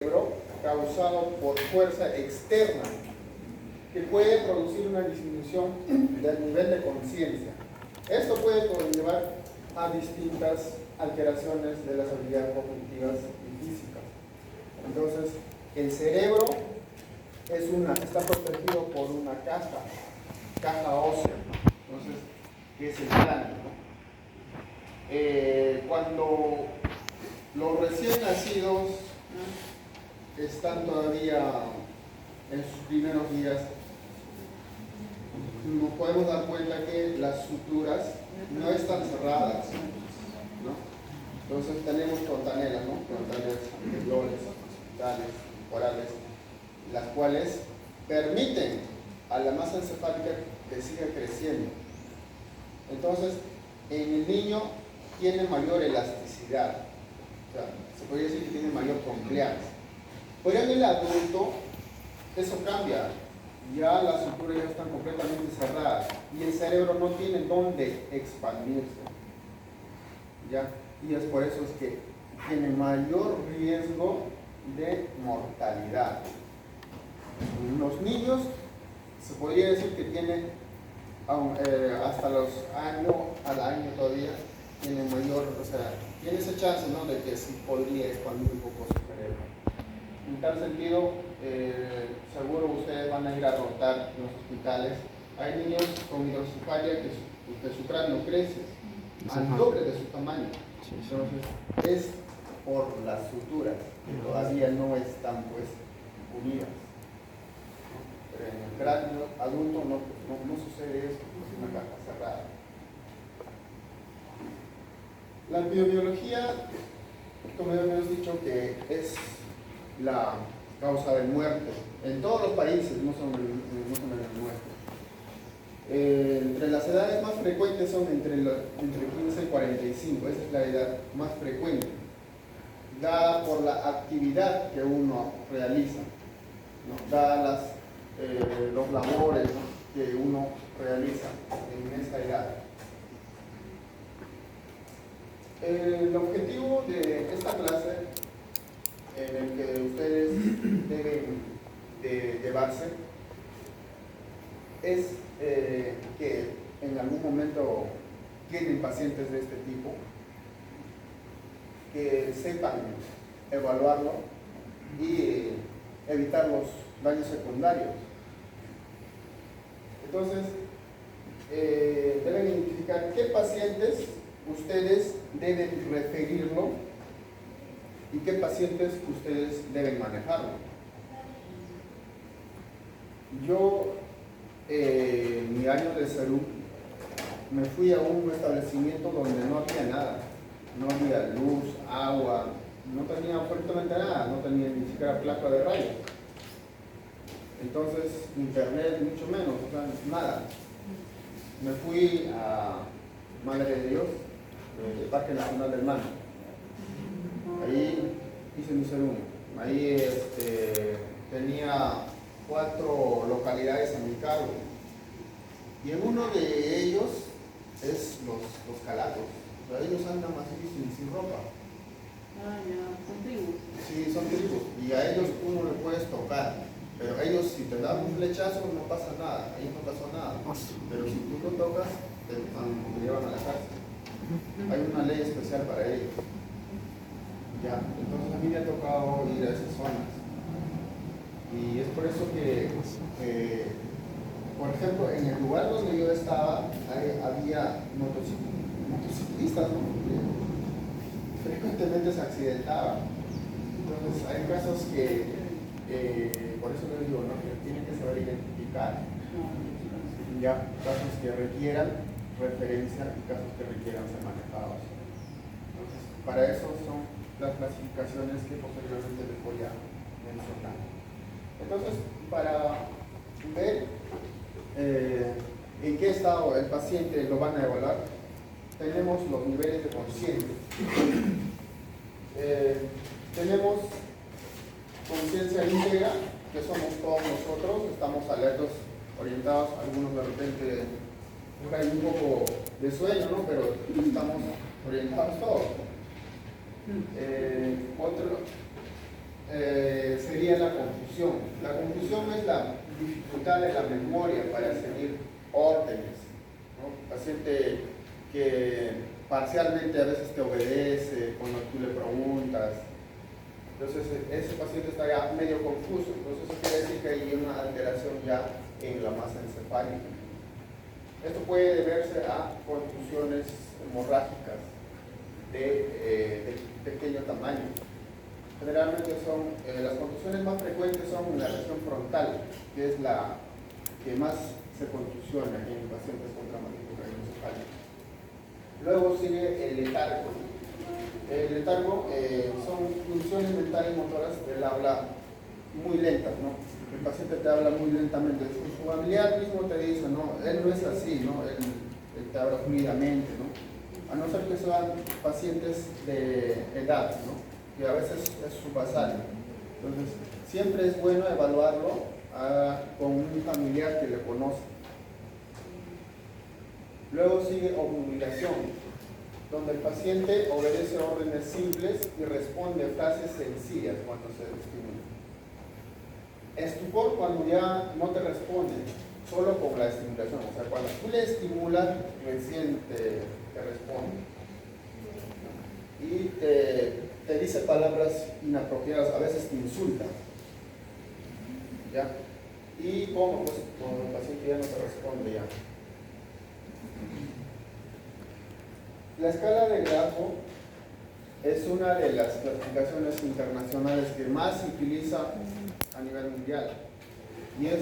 cerebro causado por fuerza externa que puede producir una disminución del nivel de conciencia. Esto puede conllevar a distintas alteraciones de las habilidades cognitivas y físicas. Entonces, el cerebro está protegido por una caja ósea, entonces, que es el cráneo. Cuando los recién nacidos están todavía en sus primeros días, nos podemos dar cuenta que las suturas no están cerradas, ¿no? Entonces tenemos fontanelas, ¿no? Fontanelas anteriores, hospitales, orales, las cuales permiten a la masa encefálica que siga creciendo. Entonces, en el niño tiene mayor elasticidad, o sea, se podría decir que tiene mayor compliance. Pero en el adulto, eso cambia. Ya las suturas ya están completamente cerradas y el cerebro no tiene dónde expandirse. ¿Ya? Y es por eso es que tiene mayor riesgo de mortalidad. Los niños, se podría decir que tienen, hasta los años, al año todavía, tienen mayor, o sea, tiene esa chance, ¿no?, de que sí podría expandir un poco su cerebro. En tal sentido, seguro ustedes van a ir a rotar en los hospitales. Hay niños con hidrocefalia que su cráneo crece al doble de su tamaño. Entonces, es por las suturas que todavía no están pues unidas. Pero en el cráneo adulto no sucede eso, es una caja cerrada. La biobiología, como ya hemos dicho, que es la causa de muerte en todos los países, no solo en el nuestro. Entre las edades más frecuentes son entre 15 y 45, esa es la edad más frecuente, dada por la actividad que uno realiza, ¿no?, dadas los labores, ¿no?, que uno realiza en esta edad. El objetivo de esta clase, en el que ustedes deben de llevarse, es que en algún momento tienen pacientes de este tipo, que sepan evaluarlo y evitar los daños secundarios. Entonces, deben identificar qué pacientes ustedes deben referirlo y qué pacientes ustedes deben manejarlo. Yo, en mi año de salud, me fui a un establecimiento donde no había nada. No había luz, agua, no tenía absolutamente nada, no tenía ni siquiera placa de rayos. Entonces, internet mucho menos, o sea, nada. Me fui a Madre de Dios, el Parque Nacional del Mano. Ahí hice mi serum. Ahí tenía 4 localidades a mi cargo. Y en uno de ellos es los calatos. O sea, ellos andan así sin ropa. Ah, ya, son tribus. Sí, son tribus. Y a ellos tú no le puedes tocar. Pero ellos, si te dan un flechazo, no pasa nada. Ahí no pasó nada. Pero si tú lo tocas, te llevan a la cárcel. Hay una ley especial para ellos. Ya, entonces a mí me ha tocado ir a esas zonas. Y es por eso que, por ejemplo, en el lugar donde yo estaba, había motociclistas, ¿no?, que frecuentemente se accidentaban. Entonces hay casos que, por eso les digo, ¿no?, que tienen que saber identificar. Ya, casos que requieran referencia y casos que requieran ser manejados. Entonces, para eso son las clasificaciones que posteriormente les voy a mencionar. Entonces, para ver en qué estado el paciente lo van a evaluar, tenemos los niveles de conciencia. Tenemos conciencia íntegra, que somos todos nosotros, estamos alertos, orientados, algunos de repente hay un poco de sueño, ¿no?, pero estamos orientados todos. sería la confusión. La confusión es la dificultad de la memoria para seguir órdenes, ¿no? Paciente que parcialmente a veces te obedece cuando tú le preguntas. Entonces ese paciente está ya medio confuso. Entonces eso quiere decir que hay una alteración ya en la masa encefálica. Esto puede deberse a contusiones hemorrágicas de pequeño tamaño. Generalmente son, las contusiones más frecuentes son en la región frontal, que es la que más se contusiona en pacientes con traumatismo craneoencefálico. Luego sigue el letargo. El letargo son funciones mentales y motoras del habla muy lentas, ¿no? El paciente te habla muy lentamente. Su familiar mismo te dice, no, él no es así, ¿no? Él te habla fluidamente, ¿no? A no ser que sean pacientes de edad, ¿no? Que a veces es subbasal. Entonces, siempre es bueno evaluarlo con un familiar que le conoce. Luego sigue obnubilación, donde el paciente obedece órdenes simples y responde frases sencillas cuando se estimula. Estupor cuando ya no te responde, solo con la estimulación. O sea, cuando tú le estimulas, recién te responde. Y te dice palabras inapropiadas, a veces te insulta. ¿Ya? Y como pues, cuando el paciente ya no te responde ya. La escala de Glasgow es una de las clasificaciones internacionales que más se utiliza a nivel mundial. Y es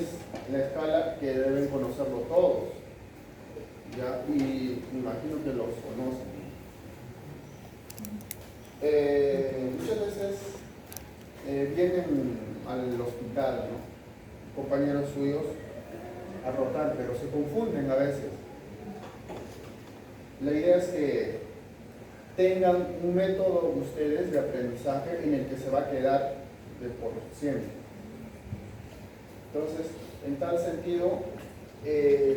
la escala que deben conocerlo todos. ¿Ya? Y me imagino que los conocen. Muchas veces vienen al hospital, ¿no? Compañeros suyos a rotar, pero se confunden a veces. La idea es que tengan un método ustedes de aprendizaje en el que se va a quedar de por siempre. Entonces, en tal sentido,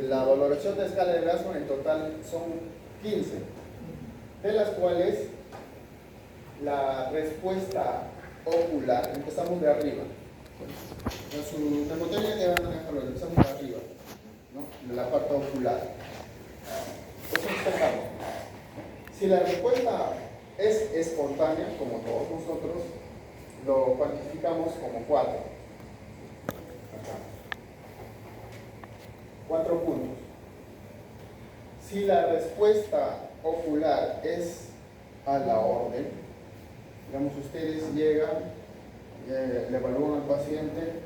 la valoración de escala de Glasgow en total son 15, de las cuales la respuesta ocular, empezamos de arriba. En su mnemotécnica que van a manejarlo, empezamos de arriba, ¿no? De la parte ocular. Entonces, si la respuesta es espontánea, como todos nosotros, lo cuantificamos como 4. Acá. 4 puntos. Si la respuesta ocular es a la orden, digamos, ustedes llegan, le evalúan al paciente,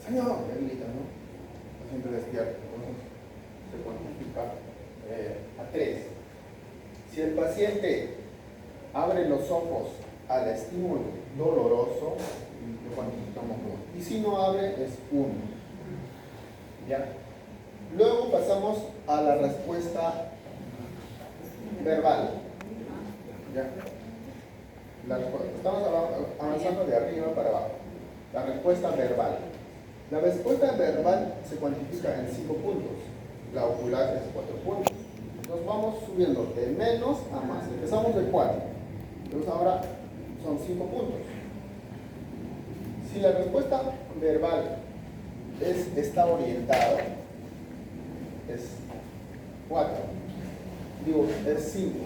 señor, le gritan, ¿no? El paciente despierta, entonces se cuantifica a 3. Si el paciente abre los ojos al estímulo doloroso, lo cuantificamos 2. Y si no abre, es 1. ¿Ya? Luego pasamos a la respuesta verbal. ¿Ya? Estamos avanzando de arriba para abajo. La respuesta verbal. La respuesta verbal se cuantifica en 5 puntos. La ocular es 4 puntos. Entonces vamos subiendo de menos a más. Empezamos de 4. Entonces ahora son 5 puntos. Si la respuesta verbal está orientada, es 4. Digo, es 5.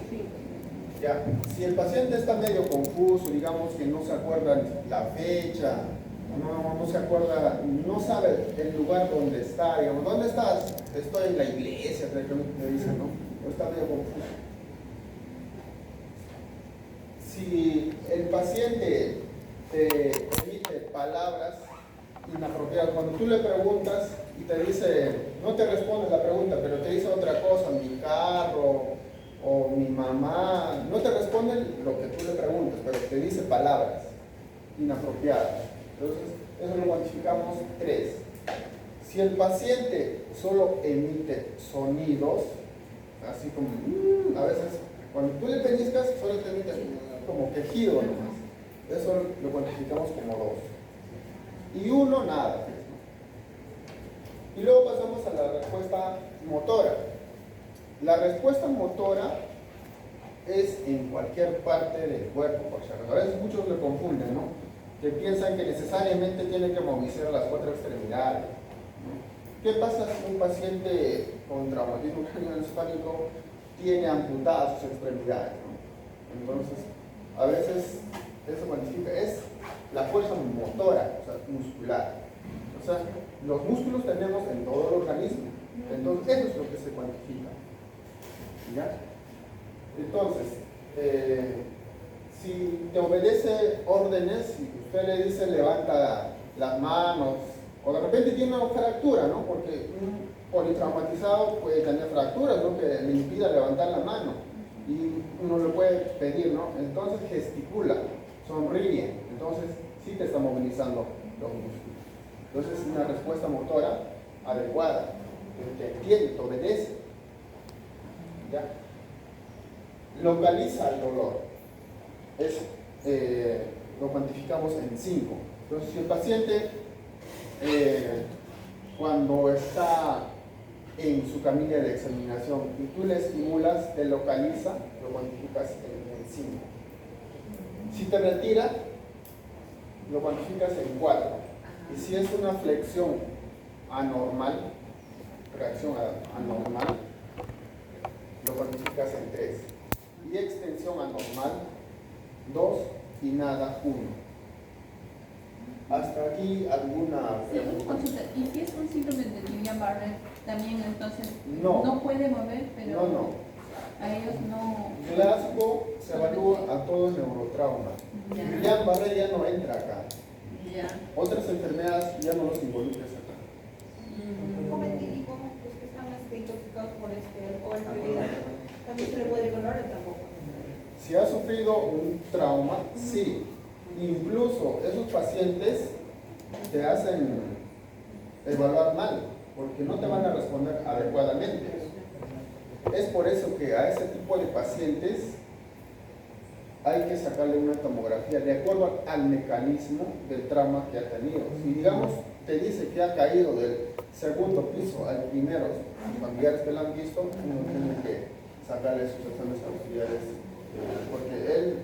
Ya. Si el paciente está medio confuso, digamos que no se acuerda la fecha, no se acuerda, no sabe el lugar donde está, digamos, ¿dónde estás? Estoy en la iglesia, te dicen, ¿no? O está medio confuso. Si el paciente te emite palabras inapropiadas, cuando tú le preguntas y te dice, no te responde la pregunta, pero te dice otra cosa, mi carro o mi mamá, no te responde lo que tú le preguntas, pero te dice palabras inapropiadas. Entonces, eso lo cuantificamos 3. Si el paciente solo emite sonidos, así como, a veces, cuando tú le pellizcas, solo te emite como quejido nomás. Eso lo cuantificamos como 2. Y 1, nada. Y luego pasamos a la respuesta motora. La respuesta motora es en cualquier parte del cuerpo, por si acaso. A veces muchos le confunden, ¿no? Que piensan que necesariamente tiene que movilizar las 4 extremidades, ¿no? ¿Qué pasa si un paciente con traumatismo craneoencefálico tiene amputadas sus extremidades, ¿no? Entonces, a veces eso cuantifica, es la fuerza motora, o sea, muscular. O sea, los músculos tenemos en todo el organismo, entonces eso es lo que se cuantifica. ¿Ya? Entonces, si te obedece órdenes, si usted le dice levanta las manos, o de repente tiene una fractura, ¿no? Porque un politraumatizado puede tener fracturas, ¿no? Que le impida levantar la mano, y uno le puede pedir, ¿no? Entonces gesticula, sonríe, entonces sí te está movilizando los músculos. Entonces es una respuesta motora adecuada, que te entiende, te obedece. ¿Ya? Localiza el dolor. Lo cuantificamos en 5. Entonces, si el paciente cuando está en su camilla de examinación y tú le estimulas, te localiza, lo cuantificas en 5. Si te retira, lo cuantificas en 4. Y si es una flexión anormal, reacción anormal, lo cuantificas en 3. Y extensión anormal, 2, y nada, 1. Hasta aquí alguna pregunta. ¿Y si es un síndrome de Guillain-Barré también entonces No. no puede mover, pero No. a ellos no? Glasgow se evalúa a todo neurotrauma. Guillain-Barré ya no entra acá. Ya. Otras enfermedades ya no los involucras acá. Un cometivo, los que están intoxicados por o enfermedad, también se le puede evaluar el tampoco. Si ha sufrido un trauma, sí. Incluso esos pacientes te hacen evaluar mal, porque no te van a responder adecuadamente. Es por eso que a ese tipo de pacientes hay que sacarle una tomografía de acuerdo al mecanismo del trauma que ha tenido. Si digamos te dice que ha caído del segundo piso al primero, sus familiares que lo han visto, uno tiene que sacarle sus exámenes auxiliares, porque él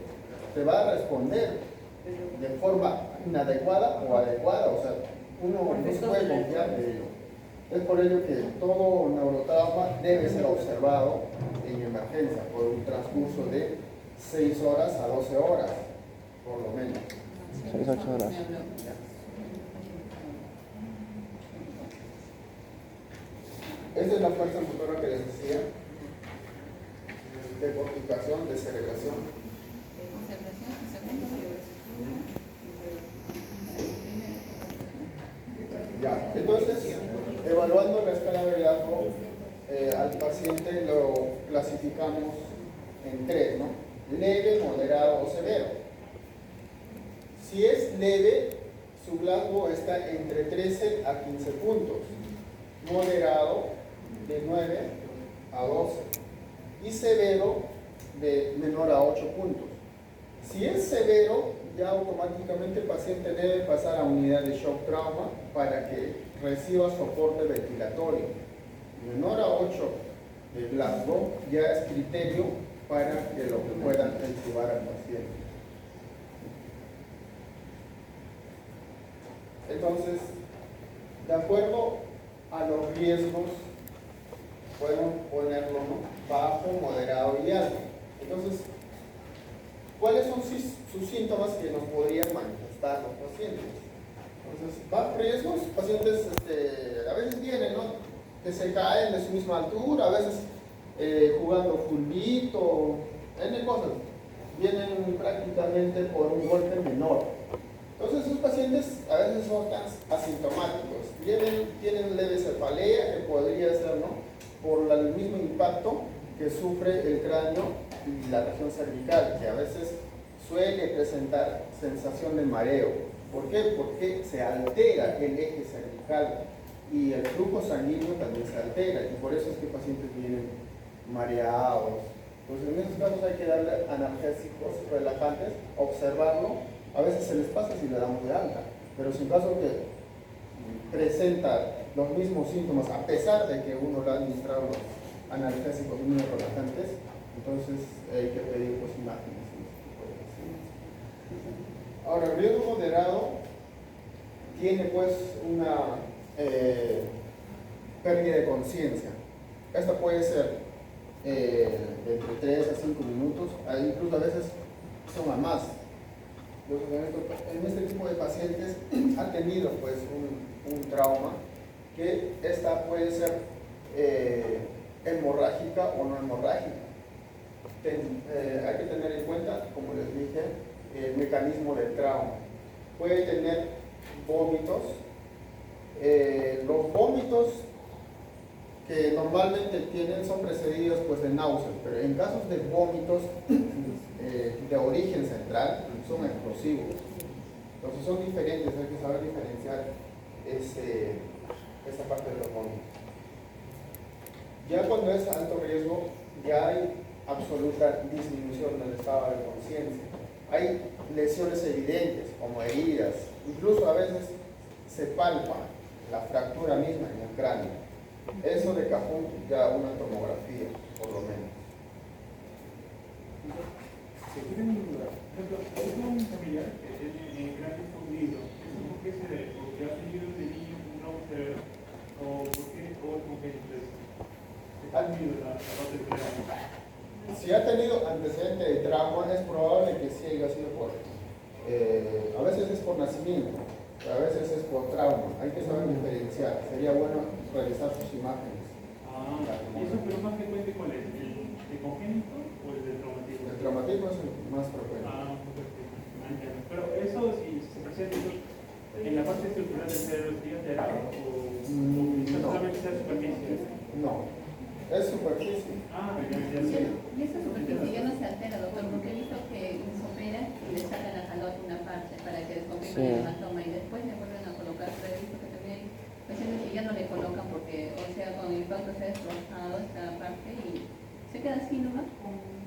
te va a responder de forma inadecuada o adecuada, o sea, uno no se puede confiar de ello. Es por ello que todo neurotrauma debe ser observado en emergencia por un transcurso de 6 horas a 12 horas, por lo menos. 6-8 horas. Esta es la fuerza motora que les decía, de corticación, de segregación. Ya, entonces, evaluando la escala de Glasgow, al paciente lo clasificamos en 3, ¿no? Leve, moderado o severo. Si es leve, su Glasgow está entre 13 a 15 puntos. Moderado, de 9 a 12. Y severo, de menor a 8 puntos. Si es severo, ya automáticamente el paciente debe pasar a unidad de shock trauma para que reciba soporte ventilatorio. Menor a 8 de Glasgow ya es criterio para que lo puedan intubar al paciente. Entonces, de acuerdo a los riesgos, podemos ponerlo, ¿no? Bajo, moderado y alto. Entonces, ¿cuáles son sus síntomas que nos podrían manifestar los pacientes? Entonces, bajo riesgos, pacientes a veces vienen, ¿no? Que se caen de su misma altura, a veces jugando fulbito, N cosas. Vienen prácticamente por un golpe menor. Entonces, esos pacientes a veces son tan asintomáticos. Tienen leve cefalea, que podría ser, ¿no? Por el mismo impacto que sufre el cráneo y la región cervical, que a veces suele presentar sensación de mareo. ¿Por qué? Porque se altera el eje cervical y el flujo sanguíneo también se altera, y por eso es que pacientes vienen mareados. Entonces, en esos casos hay que darle analgésicos relajantes, observarlo. A veces se les pasa si le damos de alta, pero si en caso que presenta los mismos síntomas, a pesar de que uno le ha administrado los analgésicos muy relajantes, Entonces hay que pedir pues imágenes. Ahora, el riesgo moderado tiene pues una pérdida de conciencia. Esta puede ser de entre 3 a 5 minutos, incluso a veces son a más. Entonces, en este tipo de pacientes ha tenido pues un trauma que esta puede ser hemorrágica o no hemorrágica. Hay que tener en cuenta, como les dije, el mecanismo del trauma. Puede tener vómitos. Los vómitos que normalmente tienen son precedidos pues de náuseas, pero en casos de vómitos de origen central son explosivos. Entonces son diferentes, hay que saber diferenciar esa parte de los vómitos. Ya cuando es alto riesgo, ya hay absoluta disminución del estado de conciencia. Hay lesiones evidentes, como heridas, incluso a veces se palpa la fractura misma en el cráneo. Eso de cajón ya una tomografía, por lo menos. Si tienen una duda, por ejemplo, tengo un familiar que tiene el cráneo fundido, ¿eso por qué se debe? ¿Porque ha tenido de niño un trauma severo? ¿O por qué? ¿O es porque ha tenido la parte del cráneo? Si ha tenido antecedente de trauma, es probable que sí haya sido por, a veces es por nacimiento, a veces es por trauma. Hay que saber diferenciar. Sería bueno revisar sus imágenes. ¿Y eso pero más frecuente cuál es? ¿El de congénito o el de traumatismo? El traumatismo es el más frecuente. Perfecto. Entiendo. Pero eso si se presenta en la parte estructural del cerebro, ¿sería alterado o No. solamente sea superficie? No, es superficie. Y esa superficie ya no se altera, doctor, porque he visto que se opera y le sacan la calota una parte para que descomprima el hematoma y después le vuelven a colocar, pero he visto que también hay pacientes que ya no le colocan porque, o sea, con el impacto se ha destrozado esta parte y se queda así nomás,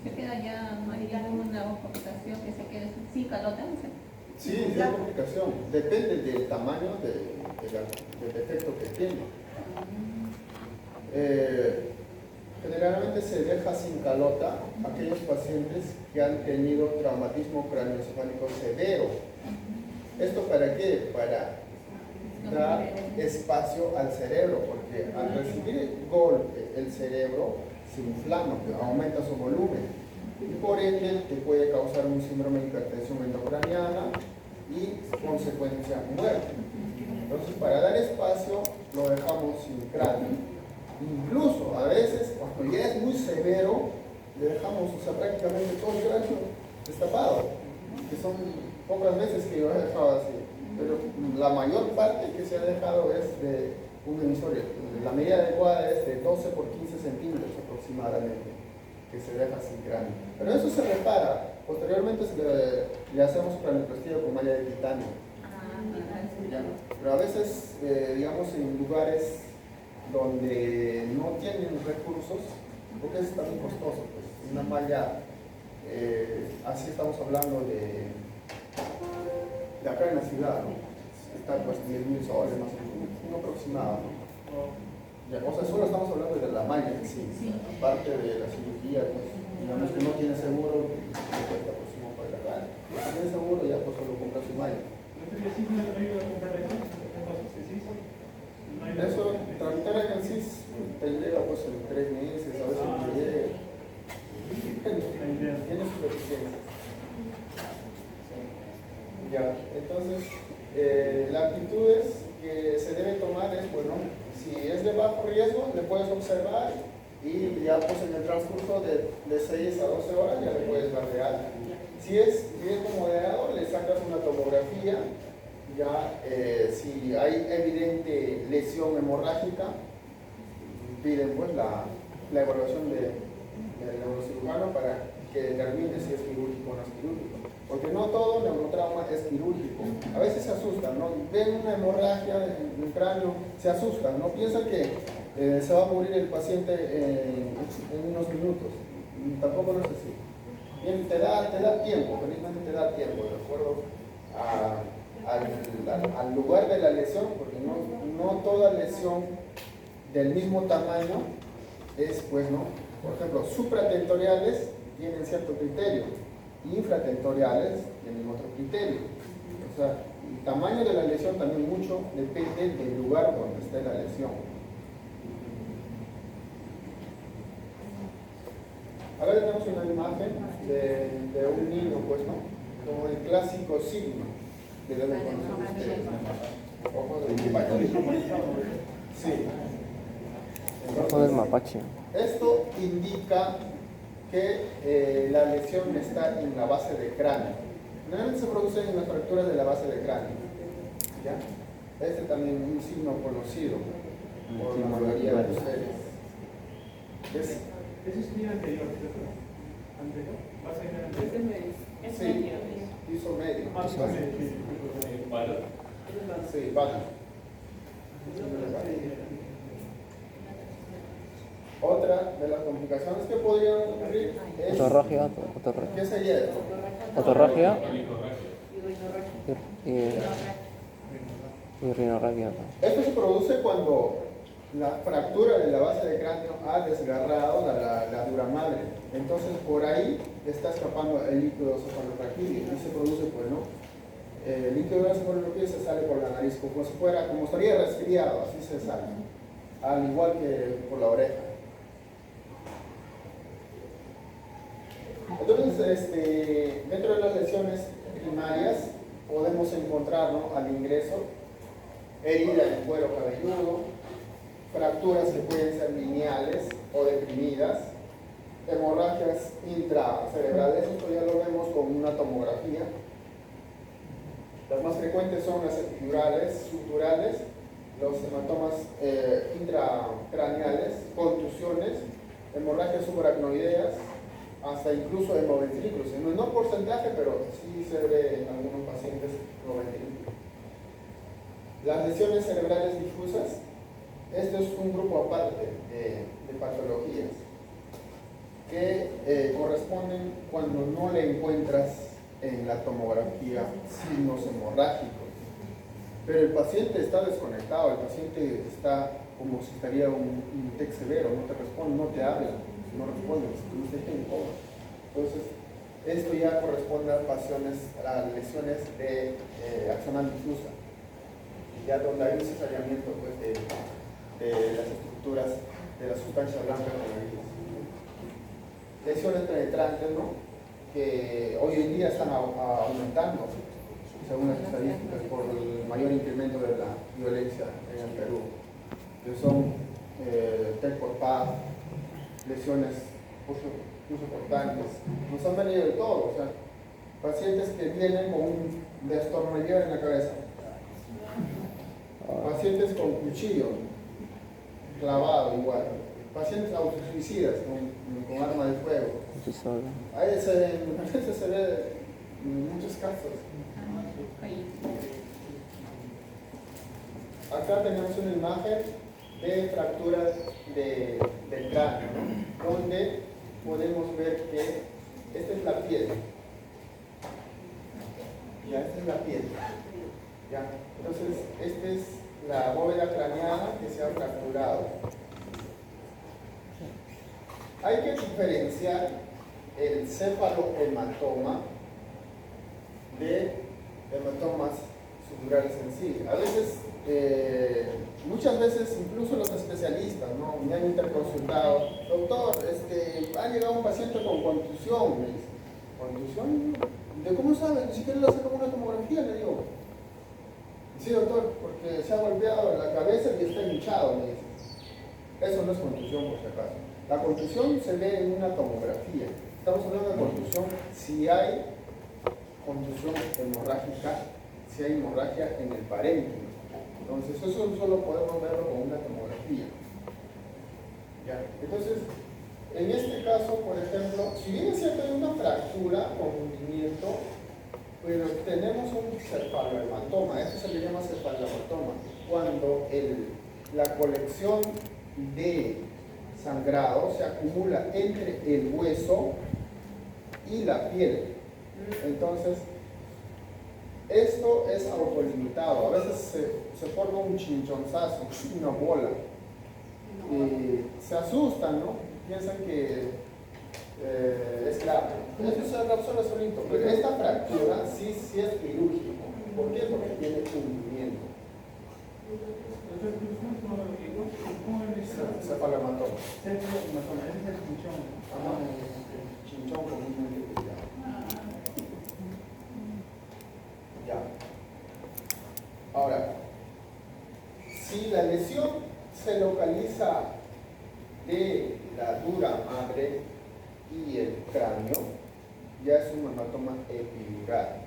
se queda ya, no hay ninguna complicación que se quede sin calota, o sea. Sí, es complicación. Depende del tamaño del defecto que tiene. Generalmente se deja sin calota aquellos pacientes que han tenido traumatismo craneoencefálico severo. ¿Esto para qué? Para dar espacio al cerebro, porque al recibir el golpe el cerebro se inflama, aumenta su volumen y por ende te puede causar un síndrome de hipertensión endocraniana y consecuencia muerte. Entonces, para dar espacio lo dejamos sin cráneo. Incluso a veces, cuando ya es muy severo, le dejamos, o sea, prácticamente todo el cráneo destapado, que son pocas veces que yo he dejado así, pero la mayor parte que se ha dejado es de un hemisferio. La medida adecuada es de 12 por 15 centímetros aproximadamente, que se deja sin cráneo. Pero eso se repara. Posteriormente le hacemos cranioplastía con malla de titanio. Pero a veces, digamos, en lugares donde no tienen recursos, porque eso está muy costoso, pues una malla, así estamos hablando de acá en la ciudad, ¿no? Está pues 10.000 soles, más o menos, un aproximado, ¿no? Ya, o sea, solo estamos hablando de la malla en sí, aparte de la cirugía, pues, digamos que no tiene seguro, le cuesta próximo para la gana. Si tiene seguro, ya pues solo compra su malla. Eso, tramitar el CIS te llega pues en 3 meses, a veces no llega. Tiene sus deficiencias. Ya, entonces, las actitudes que se debe tomar es, bueno, si es de bajo riesgo, le puedes observar y ya pues en el transcurso de 6 a 12 horas ya le puedes dar de alta. Si es riesgo moderado, le sacas una tomografía. Ya, si hay evidente lesión hemorrágica, piden pues la evaluación del neurocirujano para que determine si es quirúrgico o no es quirúrgico. Porque no todo neurotrauma es quirúrgico. A veces se asustan, ¿no? Ven una hemorragia en el cráneo, se asustan, ¿no? Piensan que se va a morir el paciente en unos minutos. Tampoco no es así. Bien, te da tiempo, felizmente te da tiempo, de acuerdo al lugar de la lesión, porque no toda lesión del mismo tamaño es, pues, ¿no?, Por ejemplo, supratentoriales tienen cierto criterio, infratentoriales tienen otro criterio. O sea, el tamaño de la lesión también mucho depende del lugar donde esté la lesión. Acá tenemos una imagen de un niño, pues, ¿no? Como el clásico signo que deben conocer ustedes. Ojo del mapache. Sí. Ojo del mapache. Esto indica que la lesión está en la base del cráneo. Normalmente se producen en las fracturas de la base del cráneo. ¿Ya? Este también es un signo conocido por la mayoría de ustedes. Ese es mi anterior, ¿cierto? ¿Anterior? ¿Vas a ir anterior? Sí, piso medio. Ah, sí, Sí, vale. Otra de las complicaciones que podrían ocurrir es... Otorragia. ¿Qué sería esto? Otorragia y rinorragia. Esto se produce cuando la fractura de la base del cráneo ha desgarrado la dura madre. Entonces por ahí está escapando el líquido cefalorraquídeo y se produce, pues, ¿no? El líquido cefalorraquídeo se sale por la nariz como si fuera, como estaría resfriado, así se sale. Al igual que por la oreja. Entonces, dentro de las lesiones primarias podemos encontrar, ¿no?, al ingreso herida en cuero cabelludo, fracturas que pueden ser lineales o deprimidas, hemorragias intracerebrales, esto ya lo vemos con una tomografía. Las más frecuentes son las epidurales, subdurales, los hematomas intracraneales, contusiones, hemorragias subaracnoideas, hasta incluso hemoventriclos. No porcentaje, pero sí se ve en algunos pacientes hemoventriclos. Las lesiones cerebrales difusas, esto es un grupo aparte de patologías que corresponden cuando no le encuentras en la tomografía signos hemorrágicos. Pero el paciente está desconectado, el paciente está como si estaría un TEC severo, no te responde, no te habla, no responde, está en coma. Entonces, esto ya corresponde a lesiones de axonal difusa, ya donde hay un cesariamiento, pues, de las estructuras de la sustancia blanca de la nariz. Lesiones penetrantes, ¿no?, que hoy en día están aumentando, según las estadísticas, por el mayor incremento de la violencia en el Perú, que son TEC por PAD, lesiones punzocortantes, nos han venido de todo, o sea, pacientes que vienen con un destornillero en la cabeza, pacientes con cuchillo clavado igual, pacientes autosuicidas con arma de fuego. A veces se ve en muchos casos. Acá tenemos una imagen de fracturas del cráneo, ¿no?, donde podemos ver que esta es la piel. Ya, esta es la piel. Ya. Entonces, esta es la bóveda craneana que se ha fracturado. Hay que diferenciar el cefalohematoma de hematomas subdurales en sí. A veces, muchas veces, incluso los especialistas, ¿no?, me han interconsultado: doctor, ha llegado un paciente con contusión. Me dice: ¿contusión? ¿De cómo sabe? Ni siquiera le saco una tomografía, le digo. Sí, doctor, porque se ha golpeado la cabeza y está hinchado, me dice. Eso no es contusión, por si acaso. La contusión se ve en una tomografía. Estamos hablando de contusión si hay contusión hemorrágica, si hay hemorragia en el parénquima. Entonces, eso solo podemos verlo con una tomografía. ¿Ya? Entonces, en este caso, por ejemplo, si bien es cierto, hay una fractura con hundimiento, pero tenemos un cefalohematoma. Esto se le llama cefalohematoma cuando la colección de sangrado se acumula entre el hueso y la piel. Entonces, esto es autolimitado. A veces se forma un chinchonzazo, una bola. Se asustan, ¿no? piensan que es grave. Eso es solo solito, pero esta fractura sí es quirúrgico. ¿Por qué? Porque tiene hundimiento. Cefalohematoma. Chinchón comúnmente se llama. Ya. Ahora, si la lesión se localiza de la dura madre y el cráneo, ya es un hematoma epidural.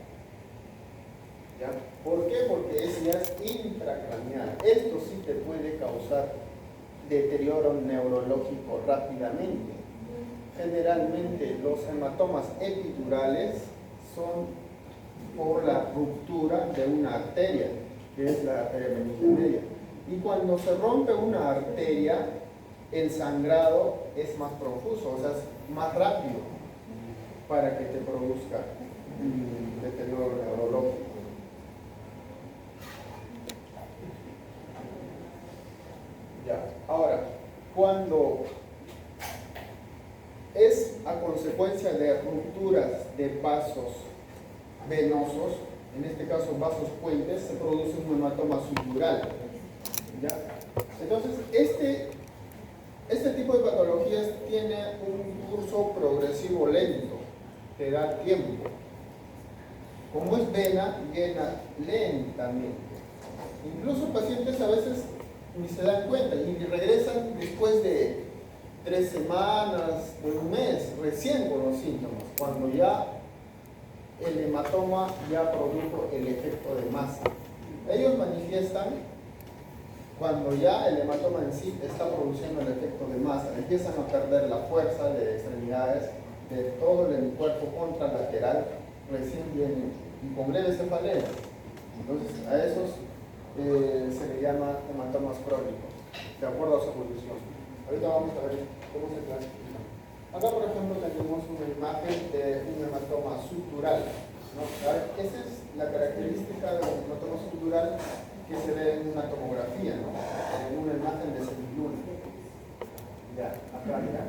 ¿Ya? ¿Por qué? Porque ese ya es intracraneal. Esto sí te puede causar deterioro neurológico rápidamente. Generalmente los hematomas epidurales son por la ruptura de una arteria, que es la arteria meningia media. Y cuando se rompe una arteria, el sangrado es más profuso, o sea, es más rápido para que te produzca un deterioro neurológico. Ya. Ahora, cuando es a consecuencia de rupturas de vasos venosos, en este caso vasos puentes, se produce un hematoma sutural. ¿Ya? Entonces, este tipo de patologías tiene un curso progresivo lento, te da tiempo. Como es vena, llena lentamente. Incluso pacientes a veces ni se dan cuenta y regresan después de 3 semanas, de un mes, recién con los síntomas, cuando ya el hematoma ya produjo el efecto de masa. Ellos manifiestan cuando ya el hematoma en sí está produciendo el efecto de masa, empiezan a perder la fuerza de extremidades, de todo el cuerpo contralateral, recién vienen y con leves cefaleas. Entonces a esos se le llama hematomas crónicos, de acuerdo a su evolución. Ahorita vamos a ver cómo se clasifica. Acá, por ejemplo, tenemos una imagen de un hematoma sutural, ¿no? Esa es la característica del hematoma sutural que se ve en una tomografía, ¿no? En una imagen de semiluna. Ya, acá, mira.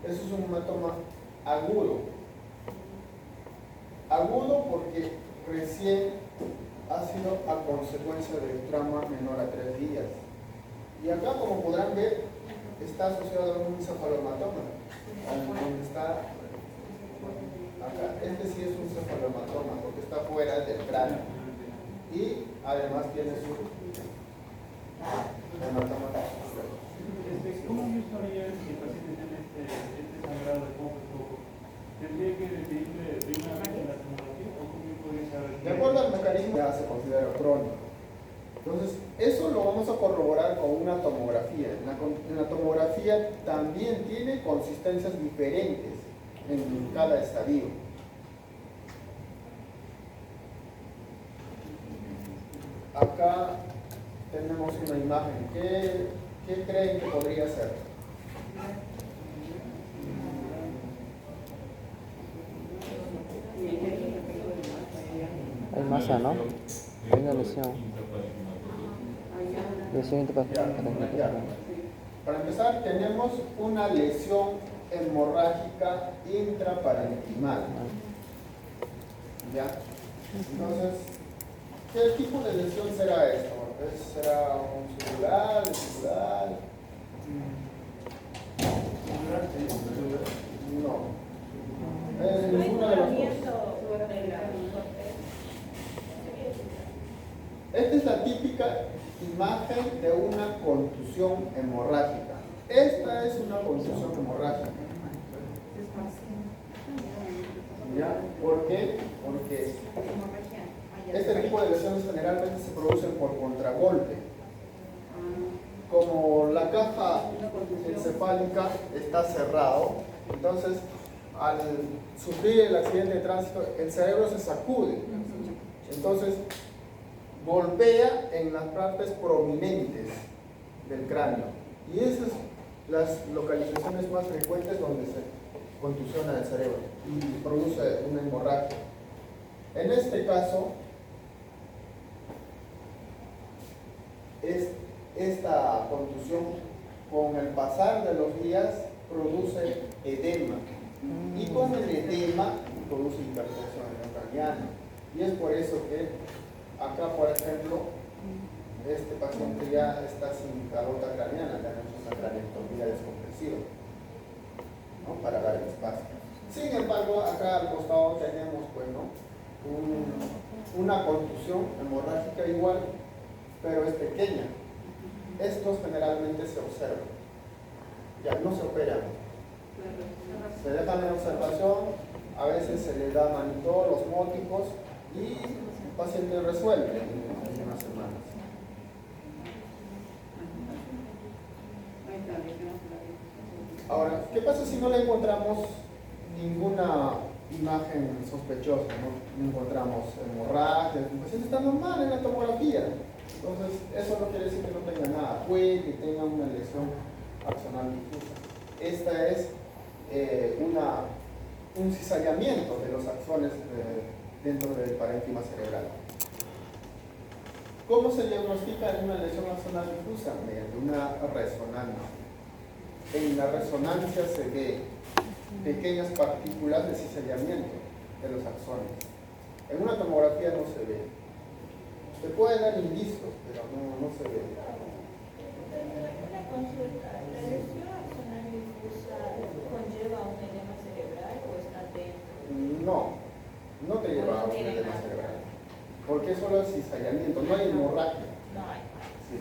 Eso es un hematoma agudo. Agudo porque recién ha sido a consecuencia del trauma menor a 3 días. Y acá, como podrán ver, está asociado a un cefalohematoma. Donde está acá. Este sí es un cefalohematoma porque está fuera del cráneo. Y además tiene su hematoma. ¿Cómo yo sabría si el paciente tiene este sangrado de poco a poco? ¿Tendría que pedirle primeramente la tomografía o cómo yo podría saber? De acuerdo al mecanismo ya se considera crónico. Entonces, eso lo vamos a corroborar con una tomografía. En la tomografía también tiene consistencias diferentes en cada estadio. Acá tenemos una imagen. ¿Qué creen que podría ser? Hay masa, ¿no? Hay una lesión. Lesión Ya. Para empezar, tenemos una lesión hemorrágica intraparenquimal. ¿Ya? Entonces, ¿qué tipo de lesión será esto? ¿Será un sutural, vesicular? No. Ninguna de las dos. Esta es la típica imagen de una contusión hemorrágica. Esta es una contusión hemorrágica. ¿Ya? ¿Por qué? Porque este tipo de lesiones generalmente se producen por contragolpe. Como la caja encefálica está cerrado, entonces al sufrir el accidente de tránsito, el cerebro se sacude. Entonces golpea en las partes prominentes del cráneo. Y esas son las localizaciones más frecuentes donde se contusiona el cerebro y produce una hemorragia. En este caso, esta contusión, con el pasar de los días, produce edema. Y con el edema produce hipertensión neurocraniana. Y es por eso que acá, por ejemplo, este paciente ya está sin calota craneana, le han hecho una craneectomía descompresiva, ¿no? Para dar el espacio. Sin embargo, acá al costado tenemos, pues, ¿no? Una contusión hemorrágica igual, pero es pequeña. Estos generalmente se observan, ya no se operan. Se dejan en observación, a veces se le da manitol, osmóticos y el paciente resuelve en unas semanas. Ahora, ¿qué pasa si no le encontramos ninguna imagen sospechosa? No encontramos hemorragia, el paciente está normal en la tomografía. Entonces, eso no quiere decir que no tenga nada, puede que tenga una lesión axonal difusa. Esta es un cizallamiento de los axones dentro del parénquima cerebral. ¿Cómo se diagnostica una lesión axonal difusa? Mediante una resonancia. En la resonancia se ve pequeñas partículas de cizallamiento de los axones. En una tomografía no se ve. Se puede dar indicios, pero no se ve. Una consulta, ¿la lesión axonal difusa conlleva un edema cerebral o está dentro? No te lleva a un edema cerebral. Porque solo es cizallamiento, no hay hemorragia. No hay. Sí.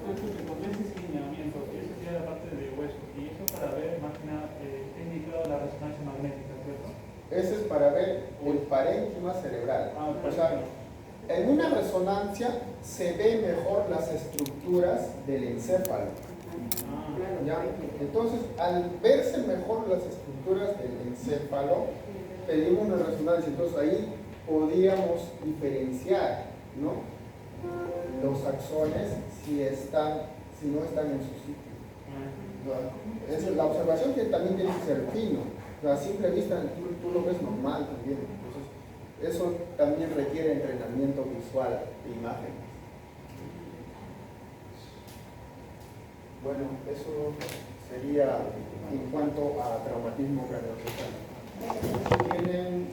Entonces, con ese señalamiento, eso sería la parte del hueso, y eso para ver más que nada, está indicado la resonancia magnética, ¿cierto? Ese es para ver el parénquima cerebral. O sea, en una resonancia se ve mejor las estructuras del encéfalo. ¿Ya? Entonces, al verse mejor las estructuras del encéfalo, pedimos una resonancia. Entonces, ahí podríamos diferenciar, ¿no?, los axones si no están en su sitio. Esa es la observación, que también tiene que ser fino. A simple vista tú lo ves normal también. Entonces, eso también requiere entrenamiento visual de imágenes. Bueno, eso sería en cuanto a traumatismo craneoencefálico. ¿Tienen